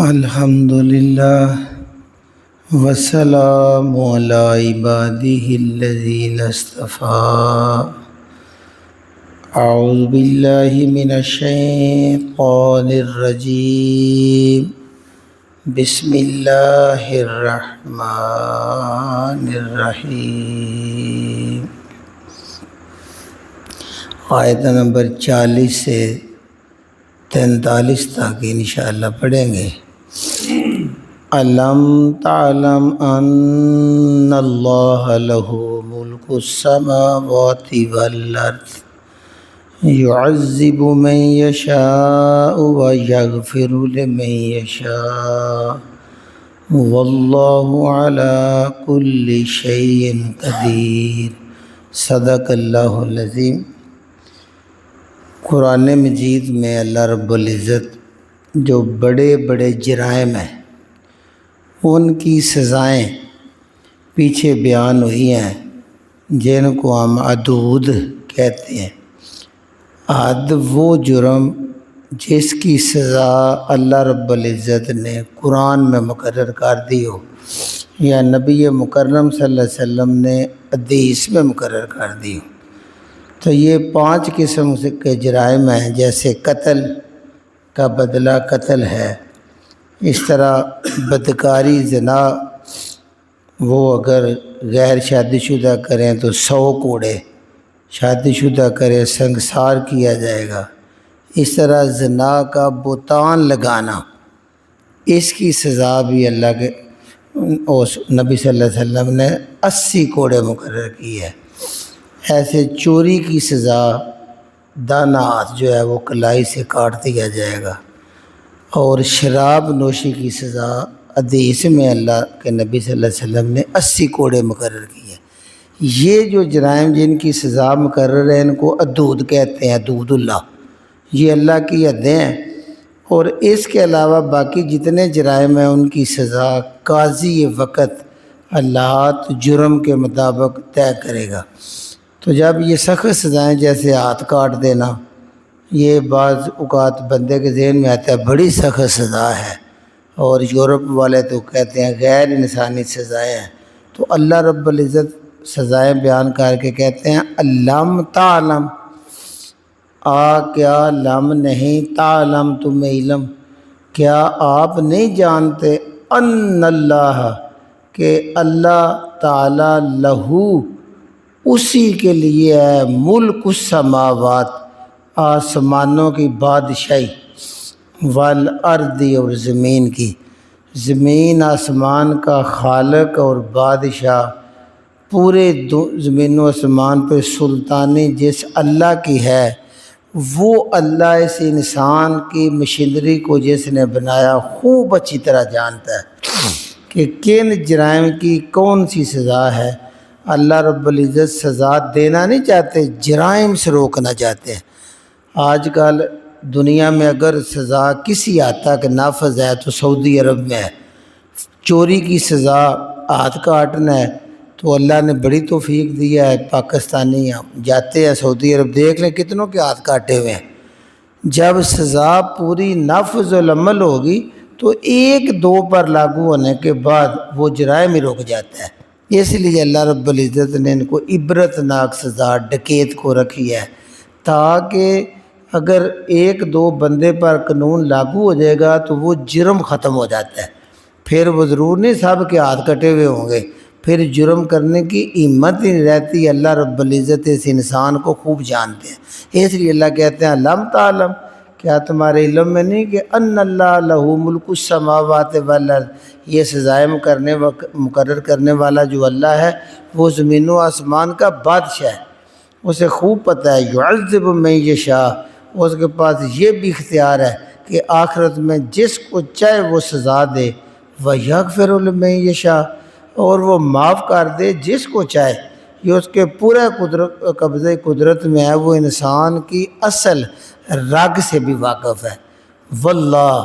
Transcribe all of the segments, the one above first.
الحمد للہ والسلام علی عبادہ الذین اصطفیٰ اعوذ باللہ من الشیطان الرجیم بسم اللہ الرحمن الرحیم۔ آیت نمبر 40 سے 43 تک انشاءاللہ پڑھیں گے۔ الم تعلم ان اللہ لہ ملک السماوات والارض يعذب من يشاء ويغفر لمن يشاء واللہ علی کل شیء قدیر۔ صدق اللہ العظیم۔ قرآن مجید میں اللہ رب العزت جو بڑے بڑے جرائم ہیں ان کی سزائیں پیچھے بیان ہوئی ہیں، جن کو ہم حدود کہتے ہیں۔ حد وہ جرم جس کی سزا اللہ رب العزت نے قرآن میں مقرر کر دی ہو یا نبی مکرم صلی اللہ علیہ وسلم نے حدیث میں مقرر کر دی ہو۔ تو یہ 5 قسم کے جرائم ہیں، جیسے قتل کا بدلہ قتل ہے، اس طرح بدکاری زنا، وہ اگر غیر شادی شدہ کریں تو 100 کوڑے، شادی شدہ کرے سنگسار کیا جائے گا۔ اس طرح زنا کا بہتان لگانا، اس کی سزا بھی اللہ کے نبی صلی اللہ علیہ وسلم نے 80 کوڑے مقرر کی ہے۔ ایسے چوری کی سزا دانا ہاتھ جو ہے وہ کلائی سے کاٹ دیا جائے گا، اور شراب نوشی کی سزا حدیث میں اللہ کے نبی صلی اللہ علیہ وسلم نے 80 کوڑے مقرر کی ہے۔ یہ جو جرائم جن کی سزا مقرر ہے ان کو حدود کہتے ہیں، حدود اللہ، یہ اللہ کی حدیں ہیں۔ اور اس کے علاوہ باقی جتنے جرائم ہیں ان کی سزا قاضی وقت حالات جرم کے مطابق طے کرے گا۔ تو جب یہ سخت سزائیں جیسے ہاتھ کاٹ دینا، یہ بعض اوقات بندے کے ذہن میں آتا ہے بڑی سخت سزا ہے، اور یورپ والے تو کہتے ہیں غیر انسانی سزائیں ہیں۔ تو اللہ رب العزت سزائیں بیان کر کے کہتے ہیں الم تعلم، کیا لم نہیں، تعلم تمہیں علم، کیا آپ نہیں جانتے، ان اللہ کہ اللہ تعالی لہو اسی کے لیے ہے ملک السماوات آسمانوں کی بادشاہی، والارض اور زمین کی، زمین آسمان کا خالق اور بادشاہ، پورے زمین و آسمان پہ سلطانی جس اللہ کی ہے، وہ اللہ اس انسان کی مشینری کو جس نے بنایا خوب اچھی طرح جانتا ہے کہ کن جرائم کی کون سی سزا ہے۔ اللہ رب العزت سزا دینا نہیں چاہتے، جرائم سے روکنا چاہتے ہیں۔ آج کل دنیا میں اگر سزا کسی حد تک نافذ ہے تو سعودی عرب میں ہے۔ چوری کی سزا ہاتھ کاٹنا ہے، تو اللہ نے بڑی توفیق دیا ہے، پاکستانی جاتے ہیں سعودی عرب، دیکھ لیں کتنوں کے ہاتھ کاٹے ہوئے ہیں۔ جب سزا پوری نافذ العمل ہوگی تو 1-2 پر لاگو ہونے کے بعد وہ جرائم ہی رک جاتا ہے۔ اس لیے اللہ رب العزت نے ان کو عبرتناک سزا ڈکیت کو رکھی ہے، تاکہ اگر 1-2 بندے پر قانون لاگو ہو جائے گا تو وہ جرم ختم ہو جاتا ہے، پھر وہ ضرور نہیں سب کے ہاتھ کٹے ہوئے ہوں گے، پھر جرم کرنے کی ہمت ہی نہیں رہتی۔ اللہ رب العزت اس انسان کو خوب جانتے ہیں، اس لیے اللہ کہتے ہیں لم تعلم، کیا تمہارے علم میں نہیں کہ ان اللہ لہ ملک السماوات والارض، یہ سزائیں مقرر کرنے والا جو اللہ ہے وہ زمین و آسمان کا بادشاہ ہے، اسے خوب پتہ ہے، یعذب من یشاء، اس کے پاس یہ بھی اختیار ہے کہ آخرت میں جس کو چاہے وہ سزا دے، ویغفر لمن یشاء، اور وہ معاف کر دے جس کو چاہے۔ یہ اس کے پورے قبضے قدرت میں ہے، وہ انسان کی اصل رگ سے بھی واقف ہے۔ واللہ،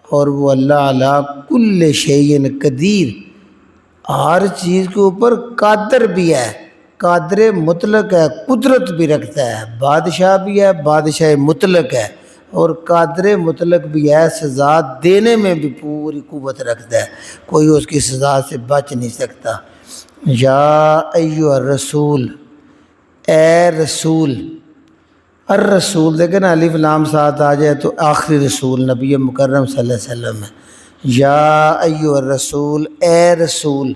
اور وہ اللہ علی کل شیء قدیر، ہر چیز کے اوپر قادر بھی ہے، قادر مطلق ہے، قدرت بھی رکھتا ہے، بادشاہ بھی ہے، بادشاہ مطلق ہے۔ اور قادر مطلق بھی ہے، سزا دینے میں بھی پوری قوت رکھتا ہے، کوئی اس کی سزا سے بچ نہیں سکتا۔ یا ایھا الرسول، اے رسول، الرسول دیکھیں نا الف لام ساتھ آ جائے تو آخری رسول نبی مکرم صلی اللہ علیہ وسلم ہے۔ یا ایھا الرسول، اے رسول،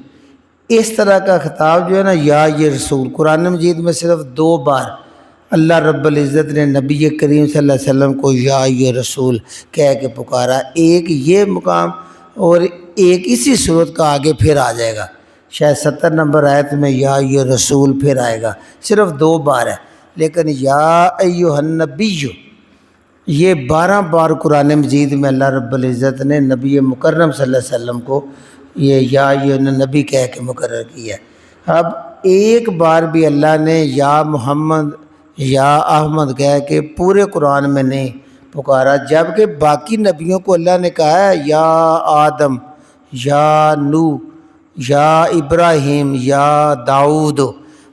اس طرح کا خطاب جو ہے نا، یا یہ رسول قرآن مجید میں صرف 2 بار اللہ رب العزت نے نبی کریم صلی اللہ علیہ وسلم کو یا ایھا رسول کہہ کے پکارا، ایک یہ مقام اور ایک اسی صورت کا آگے پھر آ جائے گا، شاید 70 نمبر آیت میں یا ایھا رسول پھر آئے گا، صرف 2 بار ہے، لیکن یا ایھا النبی یہ 12 بار قرآن مجید میں اللہ رب العزت نے نبی مکرم صلی اللہ علیہ وسلم کو یہ یا ایھا نبی کہہ کے مقرر کیا ہے۔ اب ایک بار بھی اللہ نے یا محمد یا احمد کہہ کے پورے قرآن میں نہیں پکارا، جبکہ باقی نبیوں کو اللہ نے کہا ہے یا آدم، یا نوح، یا ابراہیم، یا داؤد،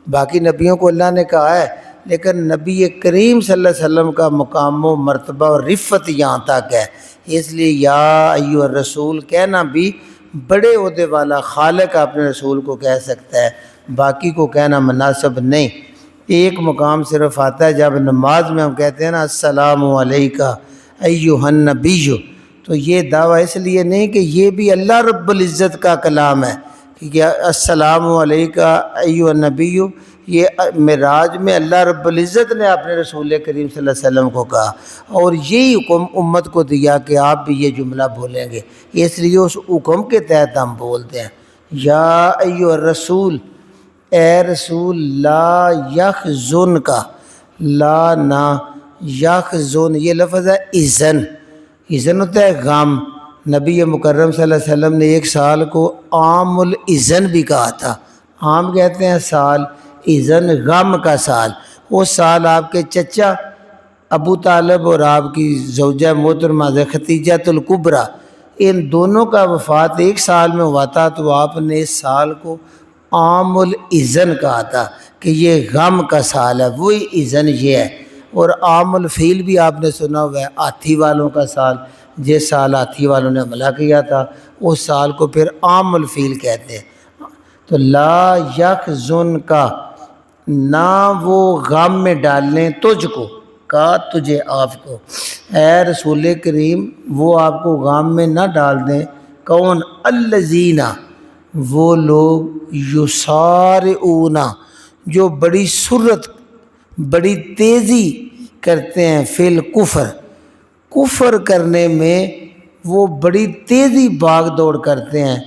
باقی نبیوں کو اللہ نے کہا ہے، لیکن نبی کریم صلی اللہ علیہ وسلم کا مقام و مرتبہ اور رفت یہاں تک ہے، اس لیے یا ایھا الرسول کہنا بھی بڑے عہدے والا خالق اپنے رسول کو کہہ سکتا ہے، باقی کو کہنا مناسب نہیں۔ ایک مقام صرف آتا ہے جب نماز میں ہم کہتے ہیں نا السلام علیکہ ایھا النبی، تو یہ دعویٰ اس لیے نہیں کہ یہ بھی اللہ رب العزت کا کلام ہے کہ السلام علیکہ ایھا النبی، یہ معراج میں اللہ رب العزت نے اپنے رسول کریم صلی اللہ علیہ وسلم کو کہا، اور یہی حکم امت کو دیا کہ آپ بھی یہ جملہ بولیں گے، اس لیے اس حکم کے تحت ہم بولتے ہیں یا ایھا الرسول، اے رسول، لا یحزنک، لا نہ، یحزن یہ لفظ ہے اذن، اذن ہوتا ہے غم، نبی مکرم صلی اللہ علیہ وسلم نے 1 سال کو عام الاذن بھی کہا تھا، عام کہتے ہیں سال، اذن غم کا سال، وہ سال آپ کے چچا ابو طالب اور آپ کی زوجہ محترمہ ختیجہ الکبریٰ ان دونوں کا وفات 1 سال میں ہوا تھا، تو آپ نے اس سال کو عام الاذن کہا تھا کہ یہ غم کا سال ہے، وہی اذن یہ ہے۔ اور عام الفیل بھی آپ نے سنا ہوا ہے، ہاتھی والوں کا سال، جس سال ہاتھی والوں نے حملہ کیا تھا اس سال کو پھر عام الفیل کہتے ہیں۔ تو لا یحزنک، نہ وہ غم میں ڈالیں تجھ کو، کا تجھے آپ کو، اے رسول کریم وہ آپ کو غم میں نہ ڈال دیں، کون؟ الذین، وہ لوگ یسارعون جو بڑی سرعت بڑی تیزی کرتے ہیں فی الکفر، کفر کرنے میں وہ بڑی تیزی بھاگ دوڑ کرتے ہیں،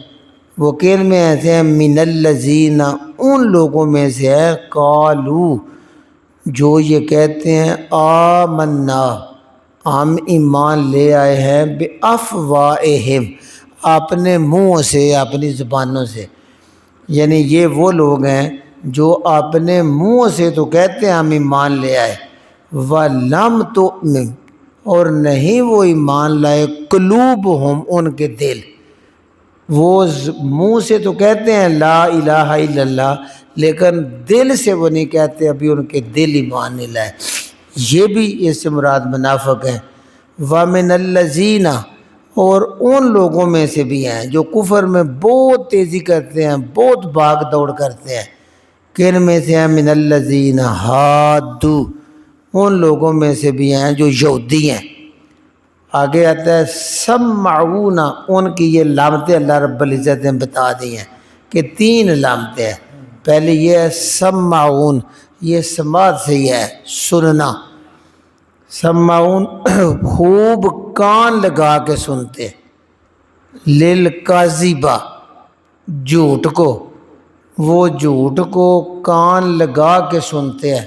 وہ کن میں ایسے ہیں؟ من الذین، ان لوگوں میں سے ہے، قالو جو یہ کہتے ہیں آمنا، ہم ایمان لے آئے ہیں، بافواہہم، اپنے منہ سے، اپنی زبانوں سے، یعنی یہ وہ لوگ ہیں جو اپنے منہ سے تو کہتے ہیں ہم ایمان لے آئے، وَلَمْ تُؤْمِنْ، اور نہیں وہ ایمان لائے، قلوبہم، ان کے دل، وہ منہ سے تو کہتے ہیں لا الہ الا اللہ، لیکن دل سے وہ نہیں کہتے، ابھی ان کے دل ایمان نہیں لائے، یہ بھی اس سے مراد منافق ہیں۔ وَمِنَ الَّذِينَ، اور ان لوگوں میں سے بھی ہیں جو کفر میں بہت تیزی کرتے ہیں، بہت بھاگ دوڑ کرتے ہیں، کن میں سے ہیں؟ من الذین ہادو، ان لوگوں میں سے بھی ہیں جو یہودی ہیں۔ آگے آتا ہے سمعون، ان کی یہ علامتیں اللہ رب العزت نے بتا دی ہیں کہ 3 علامتیں ہیں، پہلے یہ ہے سمعون، یہ سماعت سے ہی ہے سننا، سمعون خوب کان لگا کے سنتے، للکاذبہ، جھوٹ کو، وہ جھوٹ کو کان لگا کے سنتے ہیں،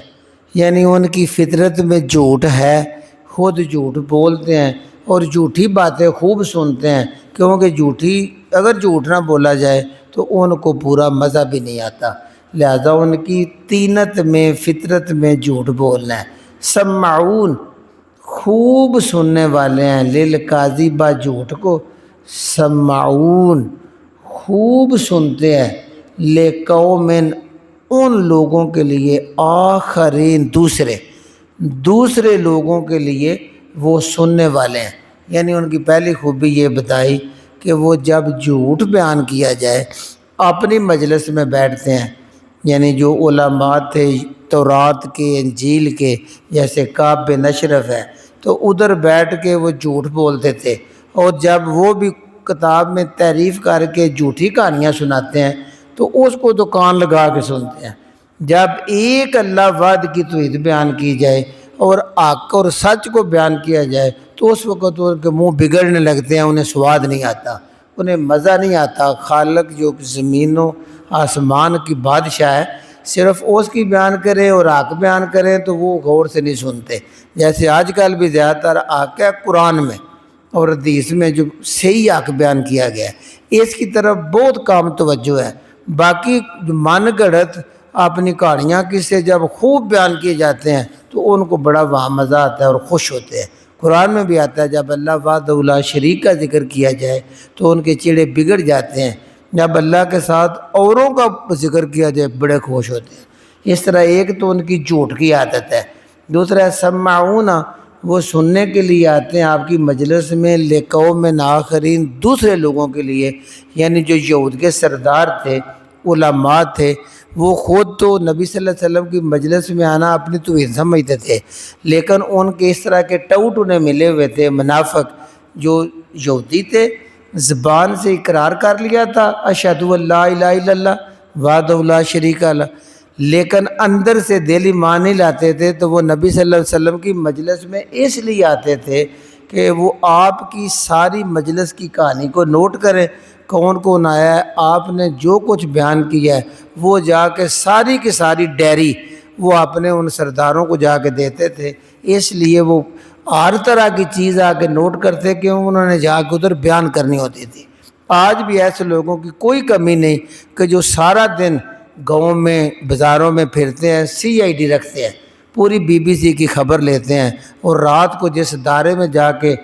یعنی ان کی فطرت میں جھوٹ ہے، خود جھوٹ بولتے ہیں اور جھوٹی باتیں خوب سنتے ہیں، کیونکہ اگر جھوٹ نہ بولا جائے تو ان کو پورا مزہ بھی نہیں آتا، لہذا ان کی طینت میں، فطرت میں جھوٹ بولنا ہے۔ سمعون خوب سننے والے ہیں، للکاذبہ، جھوٹ کو، سمعون خوب سنتے ہیں، لقوم، ان لوگوں کے لیے، آخرین، دوسرے لوگوں کے لیے، وہ سننے والے ہیں۔ یعنی ان کی پہلی خوبی یہ بتائی کہ وہ جب جھوٹ بیان کیا جائے اپنی مجلس میں بیٹھتے ہیں، یعنی جو علماء تھے تورات کے انجیل کے، جیسے کعب بن اشرف ہے، تو ادھر بیٹھ کے وہ جھوٹ بولتے تھے، اور جب وہ بھی کتاب میں تعریف کر کے جھوٹی کہانیاں سناتے ہیں تو اس کو تو کان لگا کے سنتے ہیں۔ جب ایک اللہ واحد کی توحید بیان کی جائے اور حق اور سچ کو بیان کیا جائے تو اس وقت ان کے منہ بگڑنے لگتے ہیں، انہیں سواد نہیں آتا، انہیں مزہ نہیں آتا۔ خالق جو زمین و آسمان کی بادشاہ ہے، صرف اس کی بیان کرے اور حق بیان کریں تو وہ غور سے نہیں سنتے۔ جیسے آج کل بھی زیادہ تر حق ہے قرآن میں اور حدیث میں جو صحیح حق بیان کیا گیا ہے، اس کی طرف بہت کم توجہ ہے۔ باقی جو من گھڑت اپنی کہانیاں قصے جب خوب بیان کیے جاتے ہیں تو ان کو بڑا وہاں مزہ آتا ہے اور خوش ہوتے ہیں۔ قرآن میں بھی آتا ہے جب اللہ وحدہ لا شریک کا ذکر کیا جائے تو ان کے چڑے بگڑ جاتے ہیں، جب اللہ کے ساتھ اوروں کا ذکر کیا جائے بڑے خوش ہوتے ہیں۔ اس طرح ایک تو ان کی جھوٹ کی عادت ہے، دوسرا ہے سماعون، وہ سننے کے لیے آتے ہیں آپ کی مجلس میں، لقوم آخرین، دوسرے لوگوں کے لیے، یعنی جو یہود کے سردار تھے، علماء تھے، وہ خود تو نبی صلی اللہ علیہ وسلم کی مجلس میں آنا اپنی توہین سمجھتے تھے، لیکن ان کے اس طرح کے ٹاؤٹ انہیں ملے ہوئے تھے، منافق جو یہودی تھے، زبان سے اقرار کر لیا تھا اشہد ان لا الہ الا اللہ وحدہ لا شریک لہ، لیکن اندر سے دل ایمان نہیں لاتے تھے، تو وہ نبی صلی اللہ علیہ وسلم کی مجلس میں اس لیے آتے تھے کہ وہ آپ کی ساری مجلس کی کہانی کو نوٹ کریں، کون کون آیا ہے، آپ نے جو کچھ بیان کیا ہے وہ جا کے ساری کی ساری ڈائری وہ اپنے ان سرداروں کو جا کے دیتے تھے۔ اس لیے وہ ہر طرح کی چیز آ کے نوٹ کرتے کہ انہوں نے جا کے ادھر بیان کرنی ہوتی تھی۔ آج بھی ایسے لوگوں کی کوئی کمی نہیں کہ جو سارا دن گاؤں میں بازاروں میں پھرتے ہیں، سی آئی ڈی رکھتے ہیں، پوری بی بی سی کی خبر لیتے ہیں، اور رات کو جس ادارے میں جا کے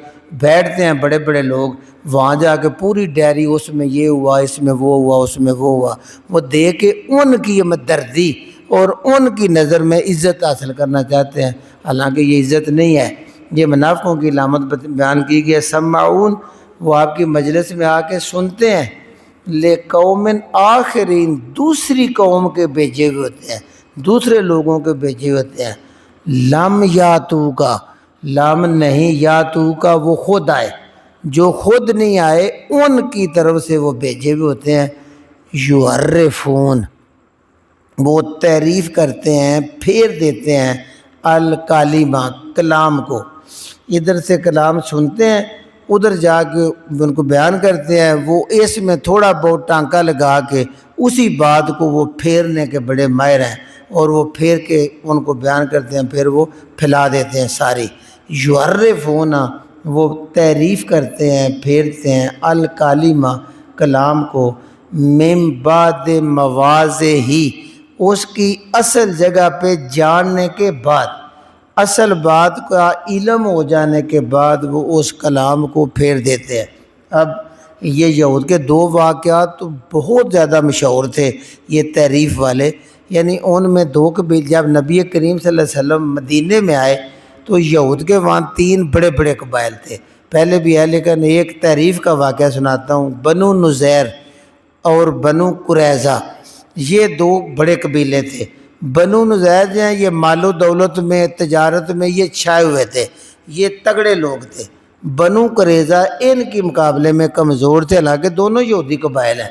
بیٹھتے ہیں بڑے بڑے لوگ، وہاں جا کے پوری ڈائری اس میں یہ ہوا، اس میں وہ ہوا، اس میں وہ ہوا، وہ دے کے ان کی ہمدردی اور ان کی نظر میں عزت حاصل کرنا چاہتے ہیں، حالانکہ یہ عزت نہیں ہے، یہ منافقوں کی علامت بیان کی گئی ہے۔ سماعون، وہ آپ کی مجلس میں آ کے سنتے ہیں، لقوم آخرین، دوسری قوم کے بھیجے ہوئے ہوتے ہیں، دوسرے لوگوں کے بھیجے ہوئے ہوتے ہیں۔ لم یاتو کا، لم نہیں، یاتو کا وہ خود آئے، جو خود نہیں آئے ان کی طرف سے وہ بھیجے ہوئے ہوتے ہیں۔ یحرفون، وہ تعریف کرتے ہیں، پھیر دیتے ہیں، الکلمہ، کلام کو، ادھر سے کلام سنتے ہیں ادھر جا کے ان کو بیان کرتے ہیں، وہ اس میں تھوڑا بہت ٹانکا لگا کے اسی بات کو وہ پھیرنے کے بڑے ماہر ہیں، اور وہ پھیر کے ان کو بیان کرتے ہیں، پھر وہ پھیلا دیتے ہیں ساری۔ یحرفون، وہ تعریف کرتے ہیں، پھیرتے ہیں، الکلمہ، کلام کو، من بعد مواضعہ، اس کی اصل جگہ پہ جاننے کے بعد، اصل بات کا علم ہو جانے کے بعد وہ اس کلام کو پھیر دیتے ہیں۔ اب یہ یہود کے دو واقعات تو بہت زیادہ مشہور تھے یہ تعریف والے، یعنی ان میں دو قبیل، جب نبی کریم صلی اللہ علیہ وسلم مدینے میں آئے تو یہود کے وہاں تین بڑے بڑے قبائل تھے، پہلے بھی ہے لیکن ایک تعریف کا واقعہ سناتا ہوں۔ بنو نذیر اور بنو قریظہ، یہ دو بڑے قبیلے تھے۔ بنو نذیر جو ہیں یہ مال و دولت میں، تجارت میں یہ چھائے ہوئے تھے، یہ تگڑے لوگ تھے۔ بنو قریظہ ان کی مقابلے میں کمزور تھے، حالانکہ دونوں یہودی قبائل ہیں۔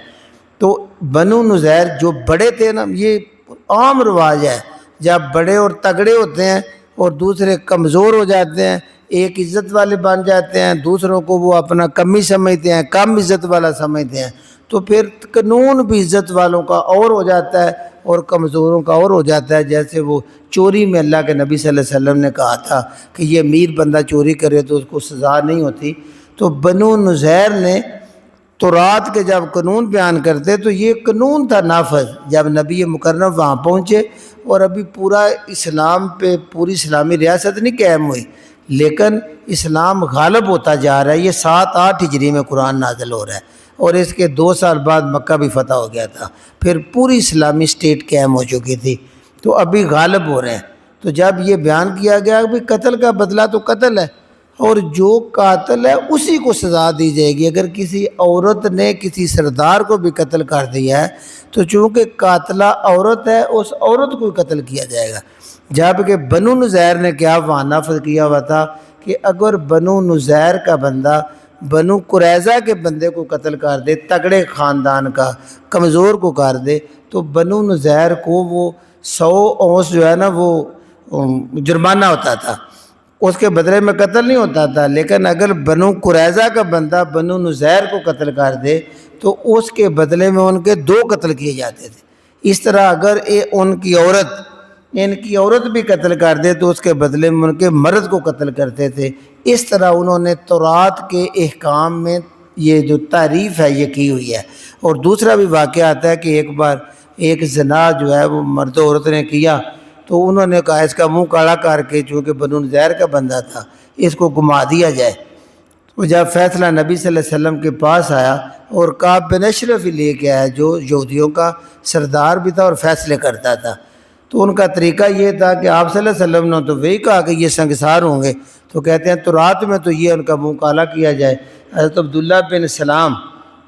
تو بنو نذیر جو بڑے تھے نا، یہ عام رواج ہے، جب بڑے اور تگڑے ہوتے ہیں اور دوسرے کمزور ہو جاتے ہیں، ایک عزت والے بن جاتے ہیں، دوسروں کو وہ اپنا کمی سمجھتے ہیں، کم عزت والا سمجھتے ہیں، تو پھر قانون بھی عزت والوں کا اور ہو جاتا ہے اور کمزوروں کا اور ہو جاتا ہے۔ جیسے وہ چوری میں اللہ کے نبی صلی اللہ علیہ وسلم نے کہا تھا کہ یہ امیر بندہ چوری کرے تو اس کو سزا نہیں ہوتی، تو بنو نذیر نے تورات کے جب قانون بیان کرتے تو یہ قانون تھا نافذ۔ جب نبی مکرم وہاں پہنچے، اور ابھی پورا اسلام پہ پوری اسلامی ریاست نہیں قائم ہوئی، لیکن اسلام غالب ہوتا جا رہا ہے، یہ 7-8 ہجری میں قرآن نازل ہو رہا ہے، اور اس کے 2 سال بعد مکہ بھی فتح ہو گیا تھا، پھر پوری اسلامی اسٹیٹ قائم ہو چکی تھی، تو ابھی غالب ہو رہے ہیں۔ تو جب یہ بیان کیا گیا کہ قتل کا بدلہ تو قتل ہے، اور جو قاتل ہے اسی کو سزا دی جائے گی۔ اگر کسی عورت نے کسی سردار کو بھی قتل کر دیا ہے تو چونکہ قاتلہ عورت ہے اس عورت کو قتل کیا جائے گا۔ جبکہ بنو نذیر نے کیا وعدہ نافذ کیا ہوا تھا کہ اگر بنو نذیر کا بندہ بنو قریظہ کے بندے کو قتل کر دے، تگڑے خاندان کا کمزور کو کر دے، تو بنو نذیر کو وہ 100 اونس جو ہے نا وہ جرمانہ ہوتا تھا، اس کے بدلے میں قتل نہیں ہوتا تھا۔ لیکن اگر بنو قریظہ کا بندہ بنو نذیر کو قتل کر دے تو اس کے بدلے میں ان کے 2 قتل کیے جاتے تھے۔ اس طرح اگر ان کی عورت بھی قتل کر دے تو اس کے بدلے میں ان کے مرد کو قتل کرتے تھے۔ اس طرح انہوں نے تورات کے احکام میں یہ جو تعریف ہے یہ کی ہوئی ہے۔ اور دوسرا بھی واقعہ آتا ہے کہ ایک بار ایک زنا جو ہے وہ مرد و عورت نے کیا تو انہوں نے کہا اس کا منہ کالا کر کے، چونکہ بنو نذیر کا بندہ تھا، اس کو گما دیا جائے۔ تو جب فیصلہ نبی صلی اللہ علیہ وسلم کے پاس آیا اور کعب بن اشرف ہی لے کے آیا جو یہودیوں کا سردار بھی تھا اور فیصلے کرتا تھا، تو ان کا طریقہ یہ تھا کہ آپ صلی اللہ علیہ وسلم نے تو وہی کہا کہ یہ سنگسار ہوں گے، تو کہتے ہیں تو رات میں تو یہ ان کا منہ کالا کیا جائے۔ حضرت عبداللہ بن سلام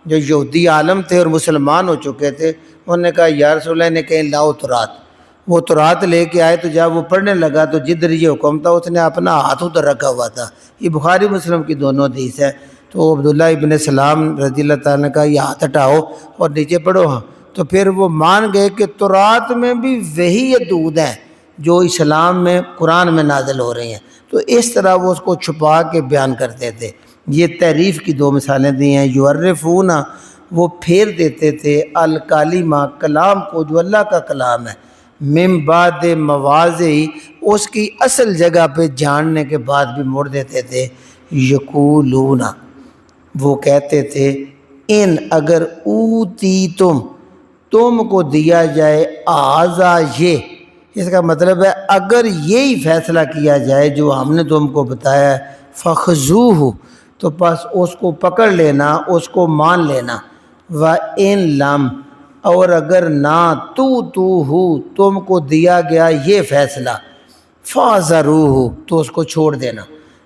جو یہودی عالم تھے اور مسلمان ہو چکے تھے، انہوں نے کہا یا رسول اللہ نے کہیں لاؤ تورات۔ وہ تورات لے کے آئے تو جب وہ پڑھنے لگا تو جدھر یہ حکم تھا اس نے اپنا ہاتھ ادھر رکھا ہوا تھا۔ یہ بخاری مسلم کی دونوں حدیث ہے۔ تو عبداللہ ابن سلام رضی اللہ تعالیٰ نے کہا یہ ہاتھ ہٹاؤ اور نیچے پڑھو ہاں۔ تو پھر وہ مان گئے کہ تورات میں بھی وہی حدود ہیں جو اسلام میں قرآن میں نازل ہو رہی ہیں۔ تو اس طرح وہ اس کو چھپا کے بیان کرتے تھے۔ یہ تحریف کی 2 مثالیں دی ہیں۔ یعرفون، وہ پھیر دیتے تھے الکلمہ، کلام کو جو اللہ کا کلام ہے، من بعد مواضعہ، اس کی اصل جگہ پہ جاننے کے بعد بھی موڑ دیتے تھے۔ یقولون، وہ کہتے تھے، ان اگر اوتی تم کو دیا جائے آزا، یہ اس کا مطلب ہے اگر یہی فیصلہ کیا جائے جو ہم نے تم کو بتایا ہے، فخذوہ، تو پس اس کو پکڑ لینا، اس کو مان لینا۔ وَإِن لَمْ، اور اگر نہ تم کو دیا گیا یہ فیصلہ، فَاعْذَرُوهُ، تو اس کو چھوڑ دینا۔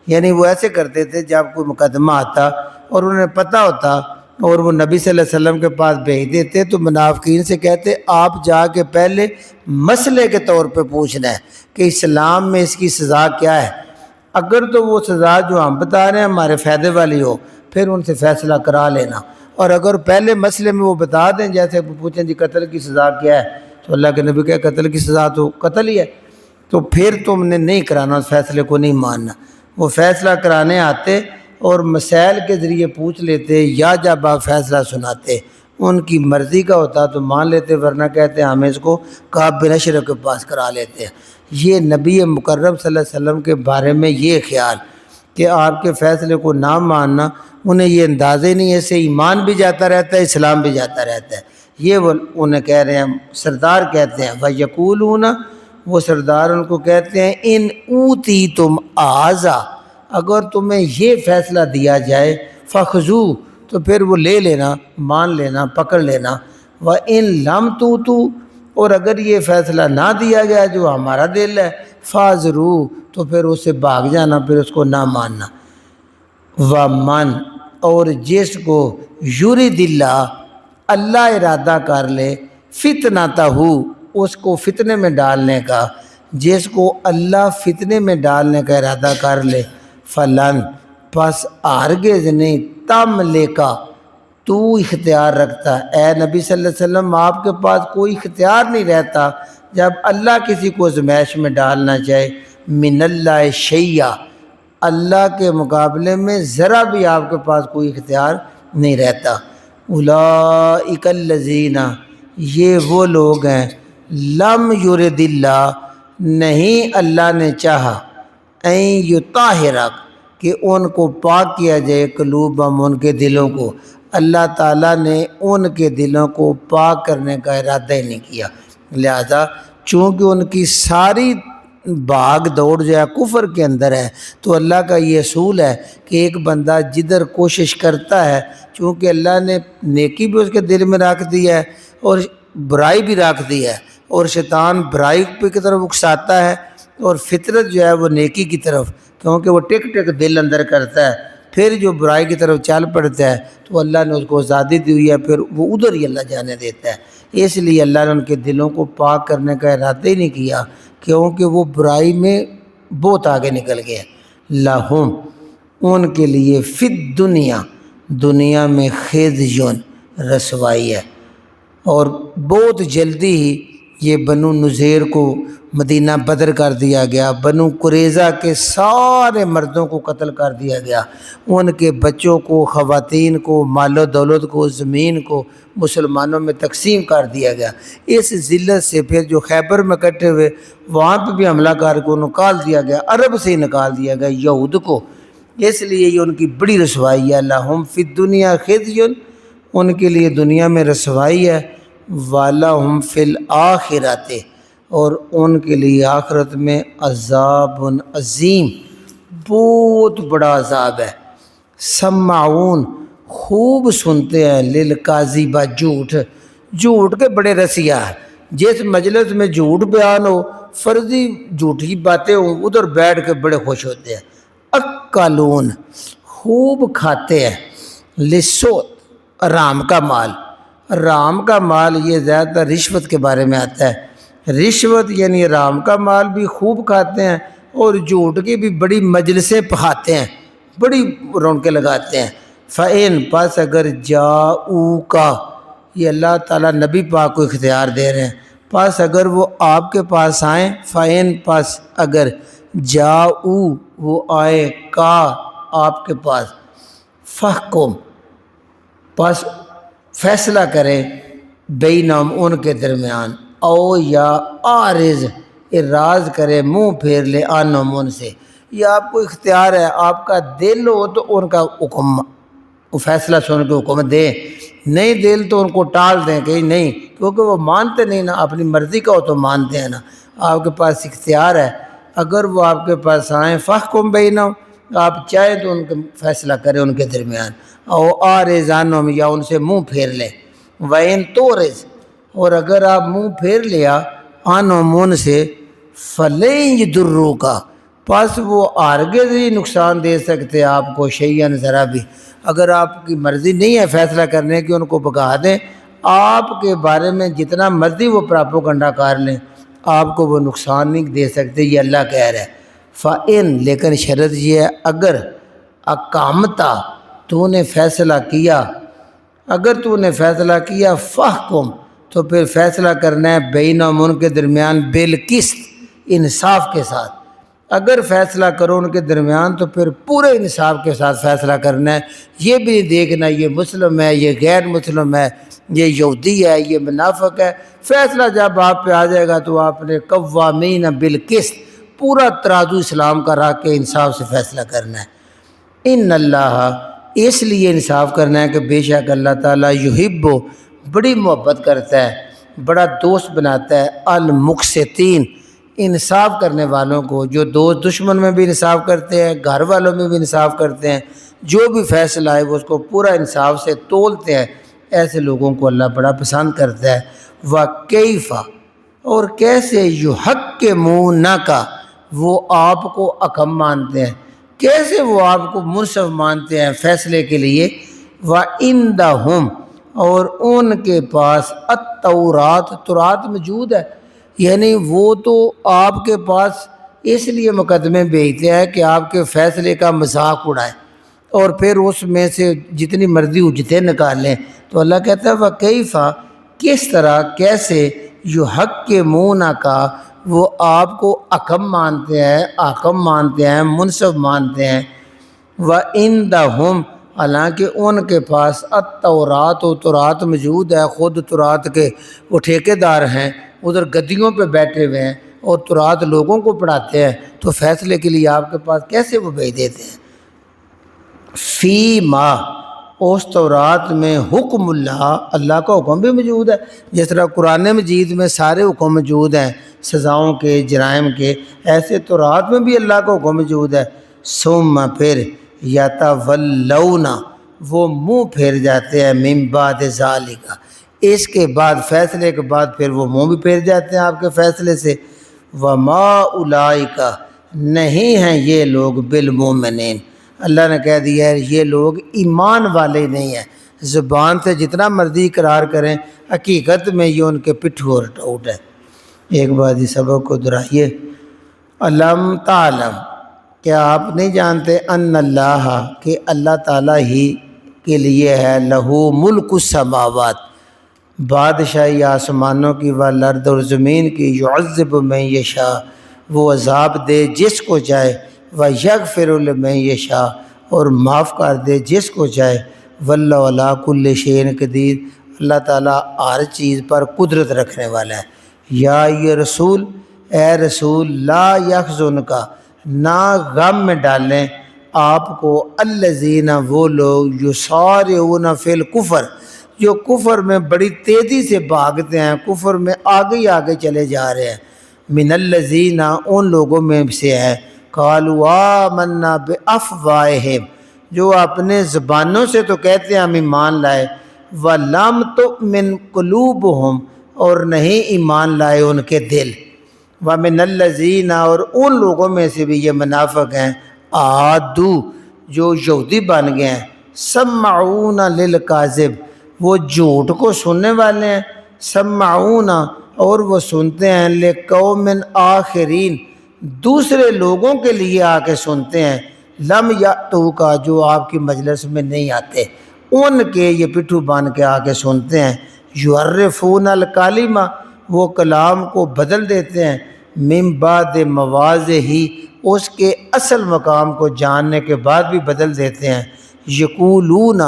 یعنی وہ ایسے کرتے تھے جب کوئی مقدمہ آتا اور انہیں پتہ ہوتا اور وہ نبی صلی اللہ علیہ وسلم کے پاس بھیج دیتے تو منافقین سے کہتے آپ جا کے پہلے مسئلے کے طور پہ پوچھنا ہے کہ اسلام میں اس کی سزا کیا ہے۔ اگر تو وہ سزا جو ہم بتا رہے ہیں ہمارے فائدے والی ہو پھر ان سے فیصلہ کرا لینا، اور اگر پہلے مسئلے میں وہ بتا دیں، جیسے پوچھیں جی قتل کی سزا کیا ہے، تو اللہ کے نبی کہے قتل کی سزا تو قتل ہی ہے، تو پھر تم نے نہیں کرانا، اس فیصلے کو نہیں ماننا۔ وہ فیصلہ کرانے آتے اور مسائل کے ذریعے پوچھ لیتے، یا جب آپ فیصلہ سناتے ان کی مرضی کا ہوتا تو مان لیتے، ورنہ کہتے ہم اس کو کعب بن اشرف کے پاس کرا لیتے ہیں۔ یہ نبی مکرم صلی اللہ علیہ وسلم کے بارے میں یہ خیال کہ آپ کے فیصلے کو نہ ماننا، انہیں یہ اندازہ ہی نہیں ہے، اسے ایمان بھی جاتا رہتا ہے، اسلام بھی جاتا رہتا ہے۔ یہ وہ انہیں کہہ رہے ہیں، سردار کہتے ہیں وَيَقُولُونَ، وہ سردار ان کو کہتے ہیں ان اوتیتم آزا، اگر تمہیں یہ فیصلہ دیا جائے، فخذو، تو پھر وہ لے لینا، مان لینا، پکڑ لینا۔ وَإِن لَمْ تُؤْتُوا، اور اگر یہ فیصلہ نہ دیا گیا جو ہمارا دل ہے، فَاعْذَرُوهُ، تو پھر اس سے بھاگ جانا، پھر اس کو نہ ماننا۔ وَمَنْ، اور جس کو یُرِدِ اللَّهُ، اللہ ارادہ کر لے، فِتْنَتَهُ، اس کو فتنے میں ڈالنے کا، جس کو اللہ فتنے میں ڈالنے کا ارادہ کر لے، فلن، پس ہرگز نہیں، تملکا، تو اختیار رکھتا، اے نبی صلی اللہ علیہ وسلم آپ کے پاس کوئی اختیار نہیں رہتا جب اللہ کسی کو آزمائش میں ڈالنا چاہے، من اللہ شیئا، اللہ کے مقابلے میں ذرا بھی آپ کے پاس کوئی اختیار نہیں رہتا۔ اولئک الذین، یہ وہ لوگ ہیں، لم یرد اللہ، نہیں اللہ نے چاہا، این یطہرک، کہ ان کو پاک کیا جائے، قلوبہم، ان کے دلوں کو، اللہ تعالیٰ نے ان کے دلوں کو پاک کرنے کا ارادہ ہی نہیں کیا۔ لہذا چونکہ ان کی ساری بھاگ دوڑ جو ہے کفر کے اندر ہے، تو اللہ کا یہ اصول ہے کہ ایک بندہ جدھر کوشش کرتا ہے، چونکہ اللہ نے نیکی بھی اس کے دل میں رکھ دی ہے اور برائی بھی رکھ دی ہے، اور شیطان برائی کی طرف اکساتا ہے اور فطرت جو ہے وہ نیکی کی طرف، کیونکہ وہ ٹک ٹک دل اندر کرتا ہے، پھر جو برائی کی طرف چل پڑتا ہے تو اللہ نے اس کو آزادی دی ہوئی ہے، پھر وہ ادھر ہی اللہ جانے دیتا ہے۔ اس لیے اللہ نے ان کے دلوں کو پاک کرنے کا ارادہ ہی نہیں کیا، کیونکہ وہ برائی میں بہت آگے نکل گئے۔ لہم، ان کے لیے فی الدنیا، دنیا میں خزیٌ، رسوائی ہے، اور بہت جلدی ہی یہ بنو نذیر کو مدینہ بدر کر دیا گیا، بنو قریظہ کے سارے مردوں کو قتل کر دیا گیا، ان کے بچوں کو، خواتین کو، مال و دولت کو، زمین کو مسلمانوں میں تقسیم کر دیا گیا۔ اس ذلت سے پھر جو خیبر میں اکٹھے ہوئے وہاں پہ بھی حملہ کر کو نکال دیا گیا، عرب سے ہی نکال دیا گیا یہود کو، اس لیے یہ ان کی بڑی رسوائی ہے۔ لہم فی الدنیا خزی، ان کے لیے دنیا میں رسوائی ہے، وَلَهُمْ فِي الْآخِرَةِ، اور ان کے لیے آخرت میں عذاب عظیم، بہت بڑا عذاب ہے۔ سمعون، خوب سنتے ہیں، للکاذبہ، جھوٹ کے بڑے رسیہ ہیں۔ جس مجلس میں جھوٹ بیان ہو، فرضی جھوٹی باتیں ہوں، ادھر بیٹھ کے بڑے خوش ہوتے ہیں۔ اکلون، خوب کھاتے ہیں، لسوت، حرام کا مال۔ حرام کا مال یہ زیادہ تر رشوت کے بارے میں آتا ہے، رشوت یعنی حرام کا مال بھی خوب کھاتے ہیں، اور جھوٹ کی بھی بڑی مجلسیں پہاتے ہیں، بڑی رونقیں لگاتے ہیں۔ فَإِن، پس اگر جاؤکا، یہ اللہ تعالیٰ نبی پاک کو اختیار دے رہے ہیں، پس اگر وہ آپ کے پاس آئیں، فَإِن، پس اگر جاؤ، وہ آئے کا آپ کے پاس، فَحْكُم، پس فیصلہ کریں، بینہم، ان کے درمیان، او یا عارض، اعراض کرے، منہ پھیر لے، عنہم، ان سے۔ یہ آپ کو اختیار ہے، آپ کا دل ہو تو ان کا حکم، فیصلہ سن کے حکم دیں، نہیں دل تو ان کو ٹال دیں کہ نہیں، کیونکہ وہ مانتے نہیں نا، اپنی مرضی کا ہو تو مانتے ہیں نا۔ آپ کے پاس اختیار ہے، اگر وہ آپ کے پاس آئیں، فَحْكُم بینہم، آپ چاہیں تو ان کا فیصلہ کریں ان کے درمیان، او اعرض عنہم، یا ان سے منہ پھیر لیں۔ وَإِن تُعْرِضْ، اور اگر آپ منہ پھیر لیا عنہم، ان سے، فَلَن يَضُرُّوكَ، پس وہ ہرگز ہی نقصان دے سکتے آپ کو، شیئاً، ذرا بھی۔ اگر آپ کی مرضی نہیں ہے فیصلہ کرنے کی، ان کو بھگا دیں، آپ کے بارے میں جتنا مرضی وہ پراپوگنڈا کر لیں، آپ کو وہ نقصان نہیں دے سکتے، یہ اللہ کہہ رہا ہے۔ فَإِن، لیکن شرط یہ ہے، اگر اقامتا، تو نے فیصلہ کیا، اگر تو نے فیصلہ کیا، فَحْكُم، تو پھر فیصلہ کرنا ہے، بینہم، ان کے درمیان، بالقسط، انصاف کے ساتھ۔ اگر فیصلہ کرو ان کے درمیان تو پھر پورے انصاف کے ساتھ فیصلہ کرنا ہے، یہ بھی نہیں دیکھنا یہ مسلم ہے، یہ غیر مسلم ہے، یہ یہودی ہے، یہ منافق ہے۔ فیصلہ جب آپ پہ آ جائے گا تو آپ نے قوامین بالقسط، پورا ترازو اسلام کا رکھ کے انصاف سے فیصلہ کرنا ہے۔ ان اللہ، اس لیے انصاف کرنا ہے کہ بے شک اللہ تعالیٰ یحب، بڑی محبت کرتا ہے، بڑا دوست بناتا ہے، المقسطین، انصاف کرنے والوں کو، جو دوست دشمن میں بھی انصاف کرتے ہیں، گھر والوں میں بھی انصاف کرتے ہیں، جو بھی فیصلہ ہے وہ اس کو پورا انصاف سے تولتے ہیں، ایسے لوگوں کو اللہ بڑا پسند کرتا ہے۔ وَكَيْفَ، اور کیسے، يُحَكِّمُونَكَ، وہ آپ کو حکم مانتے ہیں، کیسے وہ آپ کو منصف مانتے ہیں فیصلے کے لیے۔ وَعِندَهُمْ، اور ان کے پاس، التورات، تورات موجود ہے، یعنی وہ تو آپ کے پاس اس لیے مقدمے بھیجتے ہیں کہ آپ کے فیصلے کا مذاق اڑائے، اور پھر اس میں سے جتنی مرضی حجتیں نکالیں۔ تو اللہ کہتا ہے وَكَيْفَ، کس طرح، کیسے، يُحَكِّمُونَكَ، وہ آپ کو حکم مانتے ہیں، حاکم مانتے ہیں، منصف مانتے ہیں۔ وَعِندَهُمْ، حالانکہ ان کے پاس، التورات، و تورات موجود ہے، خود تورات کے وہ ٹھیکیدار ہیں، ادھر گدیوں پہ بیٹھے ہوئے ہیں، اور تورات لوگوں کو پڑھاتے ہیں، تو فیصلے کے لیے آپ کے پاس کیسے وہ بھیج دیتے ہیں۔ فیما، اس تورات میں، حکم اللہ، اللہ کا حکم بھی موجود ہے، جس طرح قرآن مجید میں سارے حکم موجود ہیں سزاؤں کے، جرائم کے، ایسے تورات میں بھی اللہ کا حکم موجود ہے۔ ثم، پھر، یتولون، وہ منہ پھیر جاتے ہیں، من بعد ذالک، اس کے بعد، فیصلے کے بعد پھر وہ منہ بھی پھیر جاتے ہیں آپ کے فیصلے سے۔ وما اولئک، نہیں ہیں یہ لوگ بالمومنین، اللہ نے کہہ دیا ہے یہ لوگ ایمان والے نہیں ہیں، زبان سے جتنا مرضی اقرار کریں حقیقت میں یہ ان کے پٹھوں اور ٹوٹ ہے۔ ایک بات اس سبق کو دہرائیے، علم تعلم، کیا آپ نہیں جانتے ان اللہ، کہ اللہ تعالیٰ ہی کے لیے ہے لہو ملک السماوات، بادشاہی آسمانوں کی والارض اور زمین کی، یعذب من یشاء، وہ عذاب دے جس کو چاہے، ویغفر لمن یشاء، اور معاف کر دے جس کو چاہے، واللہ علی کل شیء قدیر، اللہ تعالیٰ ہر چیز پر قدرت رکھنے والا ہے۔ یا یہ رسول، اے رسول، لا یحزنک، نہ غم میں ڈالیں آپ کو الذین، وہ لوگ یسارعون فی الکفر، جو کفر میں بڑی تیزی سے بھاگتے ہیں، کفر میں آگے ہی آگے چلے جا رہے ہیں، من الذین، ان لوگوں میں سے ہے، قالوا آمنا بافواہہم، جو اپنے زبانوں سے تو کہتے ہیں ہم ایمان لائے، ولم تؤمن قلوبہم، اور نہیں ایمان لائے ان کے دل، ومن الذین، اور ان لوگوں میں سے بھی یہ منافق ہیں، عادو، جو یہودی بن گئے ہیں، سمعون للکاذب، وہ جھوٹ کو سننے والے ہیں، سمعون، اور وہ سنتے ہیں، لقوم آخرین، دوسرے لوگوں کے لیے آ کے سنتے ہیں، لم یاتوک، جو آپ کی مجلس میں نہیں آتے، ان کے یہ پٹھو بان کے آ کے سنتے ہیں، یحرفون الکلمہ، وہ کلام کو بدل دیتے ہیں، من بعد مواضعہ، اس کے اصل مقام کو جاننے کے بعد بھی بدل دیتے ہیں، یقولون،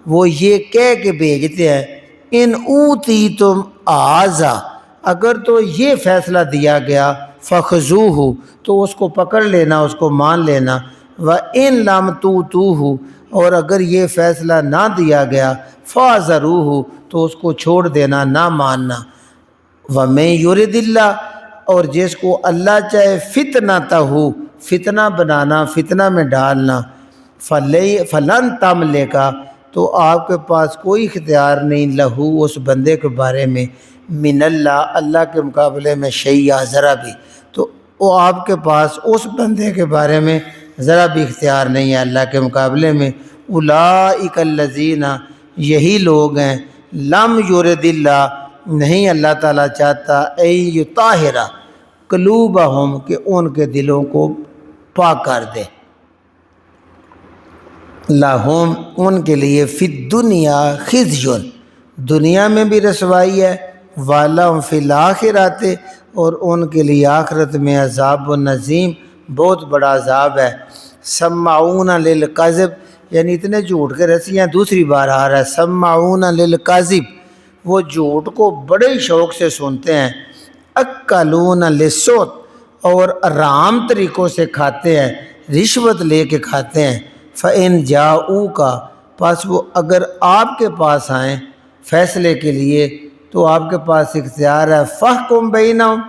وہ یہ کہہ کے بھیجتے ہیں، ان اوتیتم ھذا، اگر تو یہ فیصلہ دیا گیا، فخذوہ، تو اس کو پکڑ لینا، اس کو مان لینا، وَإِن لَمْ تُؤْتُوهُ، اور اگر یہ فیصلہ نہ دیا گیا، فَاعْذَرُوهُ، تو اس کو چھوڑ دینا، نہ ماننا، وَمَن يُرِدِ اللَّهُ، اور جس کو اللہ چاہے، فِتْنَتَهُ، فتنہ بنانا، فتنہ میں ڈالنا، فَلَن تَمْلِكَ، تو آپ کے پاس کوئی اختیار نہیں، لہو، اس بندے کے بارے میں، من اللہ، اللہ کے مقابلے میں، شیئا، ذرا بھی، تو وہ آپ کے پاس اس بندے کے بارے میں ذرا بھی اختیار نہیں ہے اللہ کے مقابلے میں۔ اولئک الذین، یہی لوگ ہیں، لم یرد اللہ، نہیں اللہ تعالیٰ چاہتا، ان یطہر قلوبہم، کہ ان کے دلوں کو پاک کر دے، لہم، ان کے لیے، فی الدنیا خزی، دنیا میں بھی رسوائی ہے، ولہم فی الآخرۃ، اور ان کے لیے آخرت میں عذاب النظیم، بہت بڑا عذاب ہے۔ سمعون للکذب، یعنی اتنے جھوٹ کے رسی ہیں، دوسری بار آ رہا ہے سمعون للکذب، وہ جھوٹ کو بڑے شوق سے سنتے ہیں، اکلون للسحت، اور حرام طریقوں سے کھاتے ہیں، رشوت لے کے کھاتے ہیں، فَإِن جَاءُوكَ، پس وہ اگر آپ کے پاس آئیں فیصلے کے لیے، تو آپ کے پاس اختیار ہے، فَاحْكُم بَيْنَهُمْ،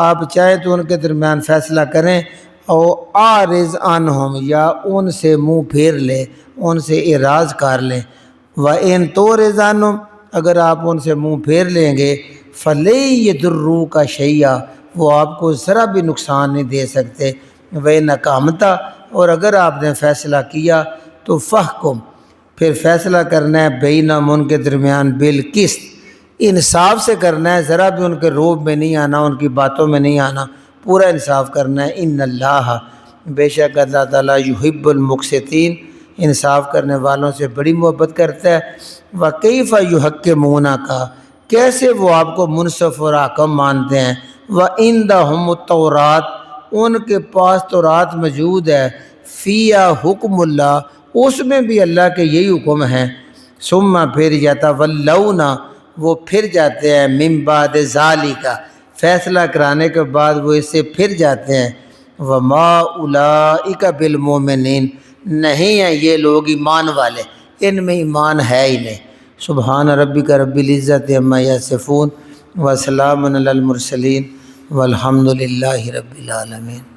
آپ چاہیں تو ان کے درمیان فیصلہ کریں، او اعرض عنہم، یا ان سے منہ پھیر لیں، ان سے اعراض کر لیں، وَإِن تُعْرِضْ عَنْهُمْ، اگر آپ ان سے منہ پھیر لیں گے، فَلَن يَضُرُّوكَ شَيْئًا، وہ آپ کو ذرا بھی نقصان نہیں دے سکتے، وَإِنْ أَحْكَمْتَ، اور اگر آپ نے فیصلہ کیا تو فَاحْكُم، پھر فیصلہ کرنا ہے، بینہم، ان کے درمیان، بالقسط، انصاف سے کرنا ہے، ذرا بھی ان کے روب میں نہیں آنا، ان کی باتوں میں نہیں آنا، پورا انصاف کرنا ہے۔ ان اللہ، بے شک اللہ تعالیٰ، یحب المقسطین، انصاف کرنے والوں سے بڑی محبت کرتا ہے۔ وَكَيْفَ يُحَكِّمُونَكَ، کیسے وہ آپ کو منصف اور حاکم مانتے ہیں، وَعِندَهُمُ التَّوْرَاةُ، ان کے پاس تورات موجود ہے، فیہا حکم اللہ، اس میں بھی اللہ کے یہی حکم ہیں، ثم، پھر یتولون، وہ پھر جاتے ہیں، من بعد ذالک، فیصلہ کرانے کے بعد وہ اس سے پھر جاتے ہیں، وما اولئک بالمؤمنین، نہیں ہیں یہ لوگ ایمان والے، ان میں ایمان ہے ہی نہیں۔ سبحان ربک رب العزت عما یصفون، وسلام علی المرسلین، والحمد للہ رب العالمین۔